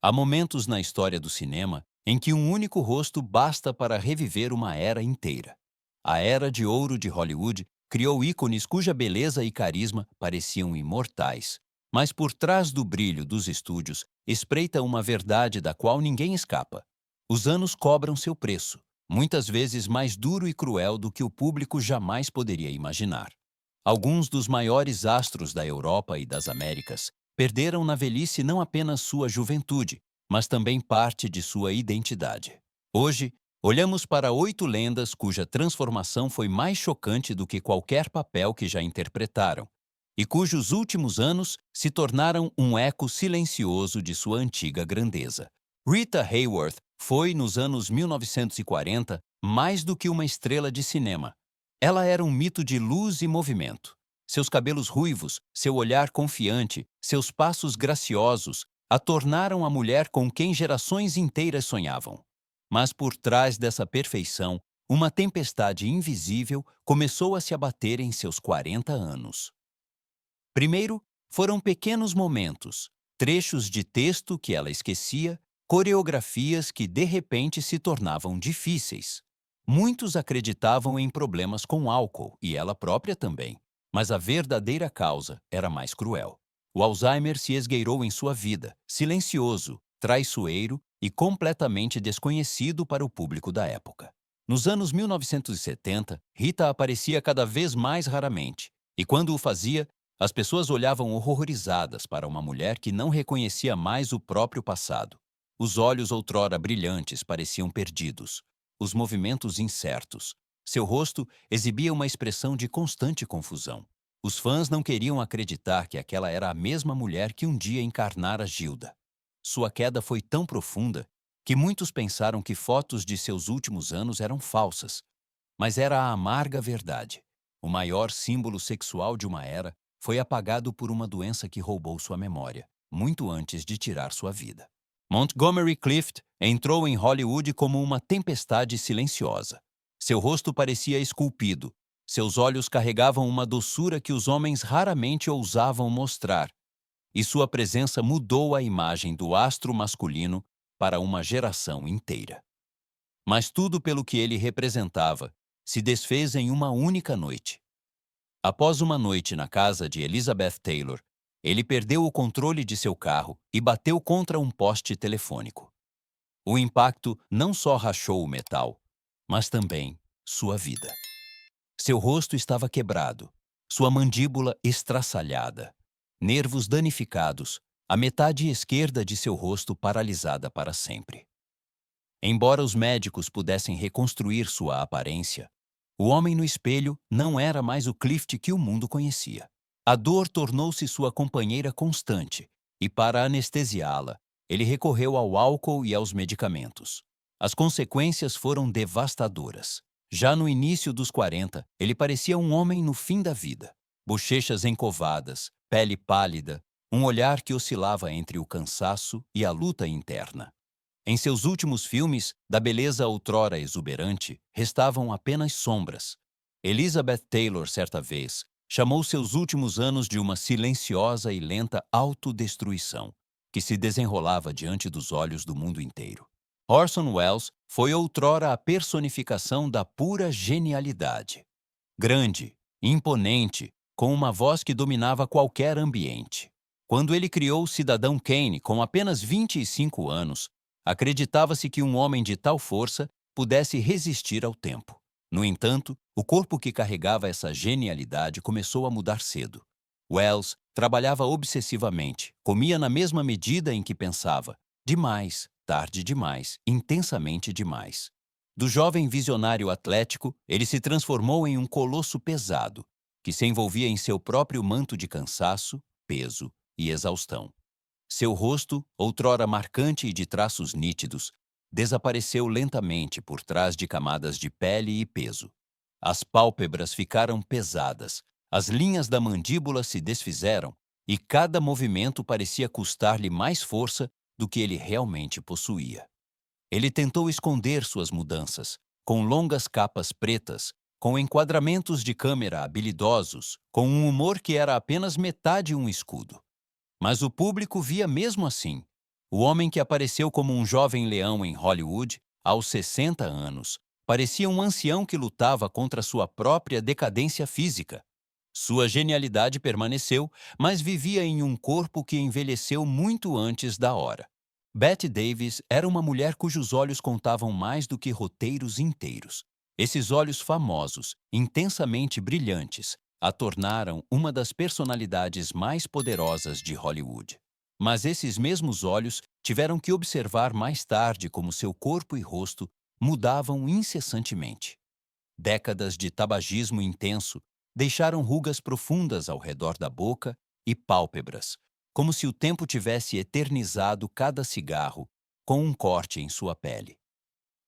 Há momentos na história do cinema em que um único rosto basta para reviver uma era inteira. A Era de Ouro de Hollywood criou ícones cuja beleza e carisma pareciam imortais. Mas por trás do brilho dos estúdios espreita uma verdade da qual ninguém escapa. Os anos cobram seu preço, muitas vezes mais duro e cruel do que o público jamais poderia imaginar. Alguns dos maiores astros da Europa e das Américas perderam na velhice não apenas sua juventude, mas também parte de sua identidade. Hoje, olhamos para 8 lendas cuja transformação foi mais chocante do que qualquer papel que já interpretaram, e cujos últimos anos se tornaram um eco silencioso de sua antiga grandeza. Rita Hayworth foi, nos anos 1940, mais do que uma estrela de cinema. Ela era um mito de luz e movimento. Seus cabelos ruivos, seu olhar confiante, seus passos graciosos a tornaram a mulher com quem gerações inteiras sonhavam. Mas por trás dessa perfeição, uma tempestade invisível começou a se abater em seus 40 anos. Primeiro, foram pequenos momentos, trechos de texto que ela esquecia, coreografias que de repente se tornavam difíceis. Muitos acreditavam em problemas com álcool, e ela própria também. Mas a verdadeira causa era mais cruel. O Alzheimer se esgueirou em sua vida, silencioso, traiçoeiro e completamente desconhecido para o público da época. Nos anos 1970, Rita aparecia cada vez mais raramente, e quando o fazia, as pessoas olhavam horrorizadas para uma mulher que não reconhecia mais o próprio passado. Os olhos outrora brilhantes pareciam perdidos, os movimentos incertos. Seu rosto exibia uma expressão de constante confusão. Os fãs não queriam acreditar que aquela era a mesma mulher que um dia encarnara Gilda. Sua queda foi tão profunda que muitos pensaram que fotos de seus últimos anos eram falsas. Mas era a amarga verdade. O maior símbolo sexual de uma era foi apagado por uma doença que roubou sua memória, muito antes de tirar sua vida. Montgomery Clift entrou em Hollywood como uma tempestade silenciosa. Seu rosto parecia esculpido, seus olhos carregavam uma doçura que os homens raramente ousavam mostrar, e sua presença mudou a imagem do astro masculino para uma geração inteira. Mas tudo pelo que ele representava se desfez em uma única noite. Após uma noite na casa de Elizabeth Taylor, ele perdeu o controle de seu carro e bateu contra um poste telefônico. O impacto não só rachou o metal, mas também sua vida. Seu rosto estava quebrado, sua mandíbula estraçalhada, nervos danificados, a metade esquerda de seu rosto paralisada para sempre. Embora os médicos pudessem reconstruir sua aparência, o homem no espelho não era mais o Clift que o mundo conhecia. A dor tornou-se sua companheira constante, e para anestesiá-la, ele recorreu ao álcool e aos medicamentos. As consequências foram devastadoras. Já no início dos 40, ele parecia um homem no fim da vida. Bochechas encovadas, pele pálida, um olhar que oscilava entre o cansaço e a luta interna. Em seus últimos filmes, da beleza outrora exuberante, restavam apenas sombras. Elizabeth Taylor, certa vez, chamou seus últimos anos de uma silenciosa e lenta autodestruição, que se desenrolava diante dos olhos do mundo inteiro. Orson Welles foi outrora a personificação da pura genialidade. Grande, imponente, com uma voz que dominava qualquer ambiente. Quando ele criou Cidadão Kane com apenas 25 anos, acreditava-se que um homem de tal força pudesse resistir ao tempo. No entanto, o corpo que carregava essa genialidade começou a mudar cedo. Wells trabalhava obsessivamente, comia na mesma medida em que pensava, demais, tarde demais, intensamente demais. Do jovem visionário atlético, ele se transformou em um colosso pesado, que se envolvia em seu próprio manto de cansaço, peso e exaustão. Seu rosto, outrora marcante e de traços nítidos, desapareceu lentamente por trás de camadas de pele e peso. As pálpebras ficaram pesadas, as linhas da mandíbula se desfizeram e cada movimento parecia custar-lhe mais força do que ele realmente possuía. Ele tentou esconder suas mudanças, com longas capas pretas, com enquadramentos de câmera habilidosos, com um humor que era apenas metade um escudo. Mas o público via mesmo assim. O homem que apareceu como um jovem leão em Hollywood, aos 60 anos, parecia um ancião que lutava contra sua própria decadência física. Sua genialidade permaneceu, mas vivia em um corpo que envelheceu muito antes da hora. Bette Davis era uma mulher cujos olhos contavam mais do que roteiros inteiros. Esses olhos famosos, intensamente brilhantes, a tornaram uma das personalidades mais poderosas de Hollywood. Mas esses mesmos olhos tiveram que observar mais tarde como seu corpo e rosto mudavam incessantemente. Décadas de tabagismo intenso deixaram rugas profundas ao redor da boca e pálpebras, como se o tempo tivesse eternizado cada cigarro com um corte em sua pele.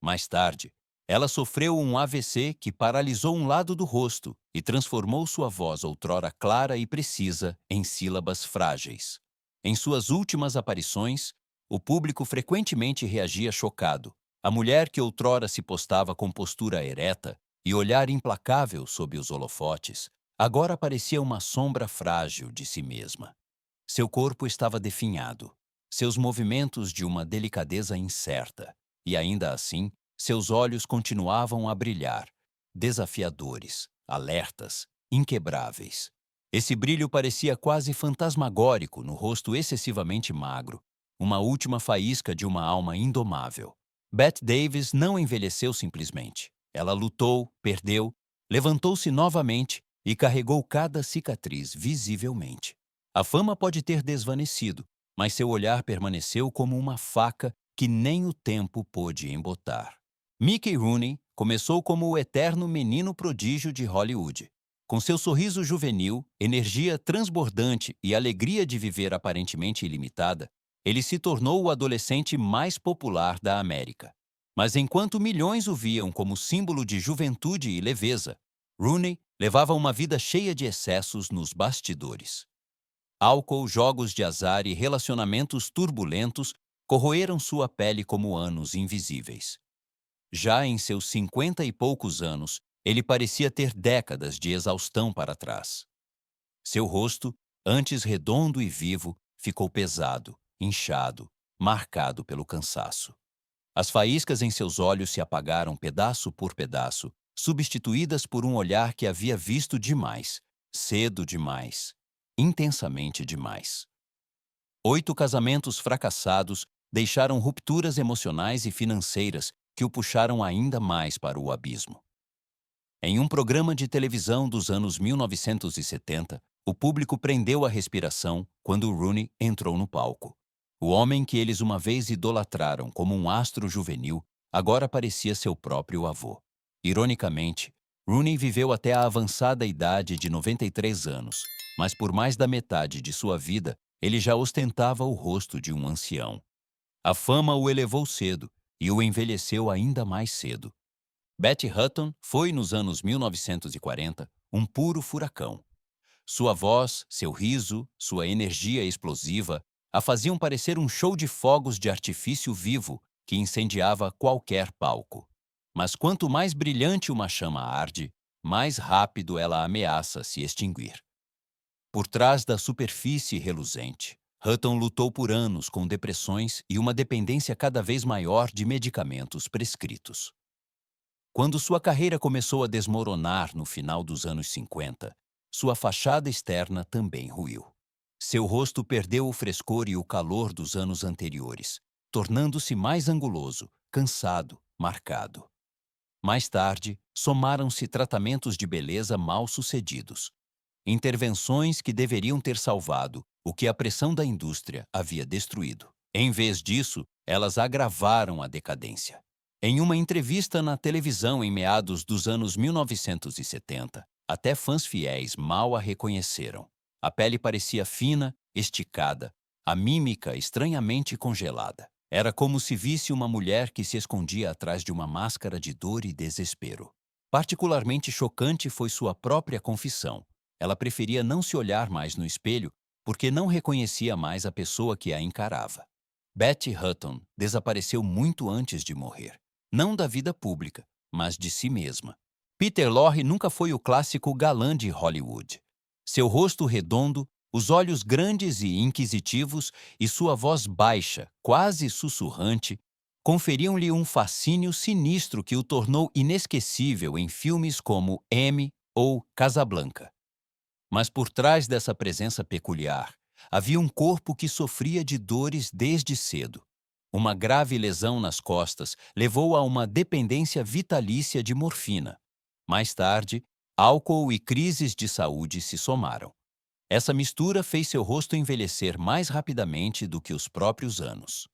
Mais tarde, ela sofreu um AVC que paralisou um lado do rosto e transformou sua voz outrora clara e precisa em sílabas frágeis. Em suas últimas aparições, o público frequentemente reagia chocado. A mulher que outrora se postava com postura ereta e olhar implacável sob os holofotes, agora parecia uma sombra frágil de si mesma. Seu corpo estava definhado, seus movimentos de uma delicadeza incerta, e ainda assim, seus olhos continuavam a brilhar, desafiadores, alertas, inquebráveis. Esse brilho parecia quase fantasmagórico no rosto excessivamente magro, uma última faísca de uma alma indomável. Bette Davis não envelheceu simplesmente. Ela lutou, perdeu, levantou-se novamente e carregou cada cicatriz visivelmente. A fama pode ter desvanecido, mas seu olhar permaneceu como uma faca que nem o tempo pôde embotar. Mickey Rooney começou como o eterno menino prodígio de Hollywood. Com seu sorriso juvenil, energia transbordante e alegria de viver aparentemente ilimitada, ele se tornou o adolescente mais popular da América. Mas enquanto milhões o viam como símbolo de juventude e leveza, Rooney levava uma vida cheia de excessos nos bastidores. Álcool, jogos de azar e relacionamentos turbulentos corroeram sua pele como anos invisíveis. Já em seus 50 e poucos anos, ele parecia ter décadas de exaustão para trás. Seu rosto, antes redondo e vivo, ficou pesado, inchado, marcado pelo cansaço. As faíscas em seus olhos se apagaram pedaço por pedaço, substituídas por um olhar que havia visto demais, cedo demais, intensamente demais. 8 casamentos fracassados deixaram rupturas emocionais e financeiras que o puxaram ainda mais para o abismo. Em um programa de televisão dos anos 1970, o público prendeu a respiração quando Rooney entrou no palco. O homem que eles uma vez idolatraram como um astro juvenil agora parecia seu próprio avô. Ironicamente, Rooney viveu até a avançada idade de 93 anos, mas por mais da metade de sua vida, ele já ostentava o rosto de um ancião. A fama o elevou cedo e o envelheceu ainda mais cedo. Betty Hutton foi, nos anos 1940, um puro furacão. Sua voz, seu riso, sua energia explosiva a faziam parecer um show de fogos de artifício vivo que incendiava qualquer palco. Mas quanto mais brilhante uma chama arde, mais rápido ela ameaça se extinguir. Por trás da superfície reluzente, Hutton lutou por anos com depressões e uma dependência cada vez maior de medicamentos prescritos. Quando sua carreira começou a desmoronar no final dos anos 50, sua fachada externa também ruiu. Seu rosto perdeu o frescor e o calor dos anos anteriores, tornando-se mais anguloso, cansado, marcado. Mais tarde, somaram-se tratamentos de beleza mal sucedidos. Intervenções que deveriam ter salvado o que a pressão da indústria havia destruído. Em vez disso, elas agravaram a decadência. Em uma entrevista na televisão em meados dos anos 1970, até fãs fiéis mal a reconheceram. A pele parecia fina, esticada, a mímica estranhamente congelada. Era como se visse uma mulher que se escondia atrás de uma máscara de dor e desespero. Particularmente chocante foi sua própria confissão. Ela preferia não se olhar mais no espelho porque não reconhecia mais a pessoa que a encarava. Betty Hutton desapareceu muito antes de morrer. Não da vida pública, mas de si mesma. Peter Lorre nunca foi o clássico galã de Hollywood. Seu rosto redondo, Os olhos grandes e inquisitivos e sua voz baixa, quase sussurrante, conferiam-lhe um fascínio sinistro que o tornou inesquecível em filmes como M ou Casablanca. Mas por trás dessa presença peculiar, havia um corpo que sofria de dores desde cedo. Uma grave lesão nas costas levou a uma dependência vitalícia de morfina. Mais tarde, álcool e crises de saúde se somaram. Essa mistura fez seu rosto envelhecer mais rapidamente do que os próprios anos.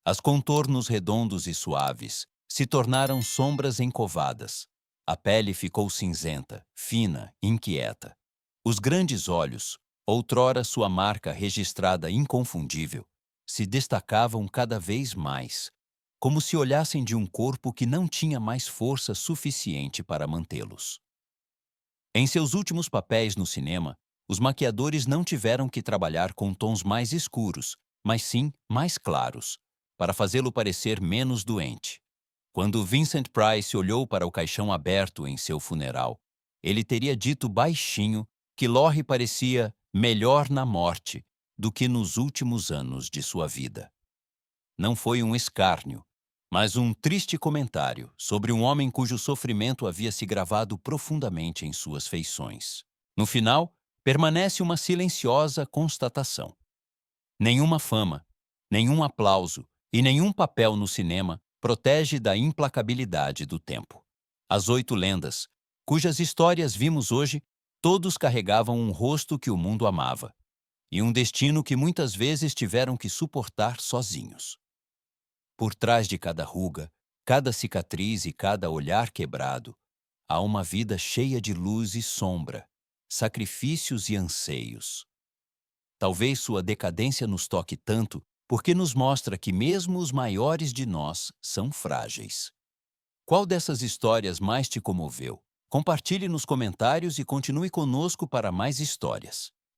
As contornos redondos e suaves se tornaram sombras encovadas. A pele ficou cinzenta, fina, inquieta. Os grandes olhos, outrora sua marca registrada inconfundível, se destacavam cada vez mais, como se olhassem de um corpo que não tinha mais força suficiente para mantê-los. Em seus últimos papéis no cinema, os maquiadores não tiveram que trabalhar com tons mais escuros, mas sim mais claros, para fazê-lo parecer menos doente. Quando Vincent Price olhou para o caixão aberto em seu funeral, ele teria dito baixinho que Laurie parecia melhor na morte do que nos últimos anos de sua vida. Não foi um escárnio, mas um triste comentário sobre um homem cujo sofrimento havia se gravado profundamente em suas feições. No final, permanece uma silenciosa constatação. Nenhuma fama, nenhum aplauso e nenhum papel no cinema protege da implacabilidade do tempo. As 8 lendas, cujas histórias vimos hoje, todos carregavam um rosto que o mundo amava e um destino que muitas vezes tiveram que suportar sozinhos. Por trás de cada ruga, cada cicatriz e cada olhar quebrado, há uma vida cheia de luz e sombra, sacrifícios e anseios. Talvez sua decadência nos toque tanto porque nos mostra que mesmo os maiores de nós são frágeis. Qual dessas histórias mais te comoveu? Compartilhe nos comentários e continue conosco para mais histórias.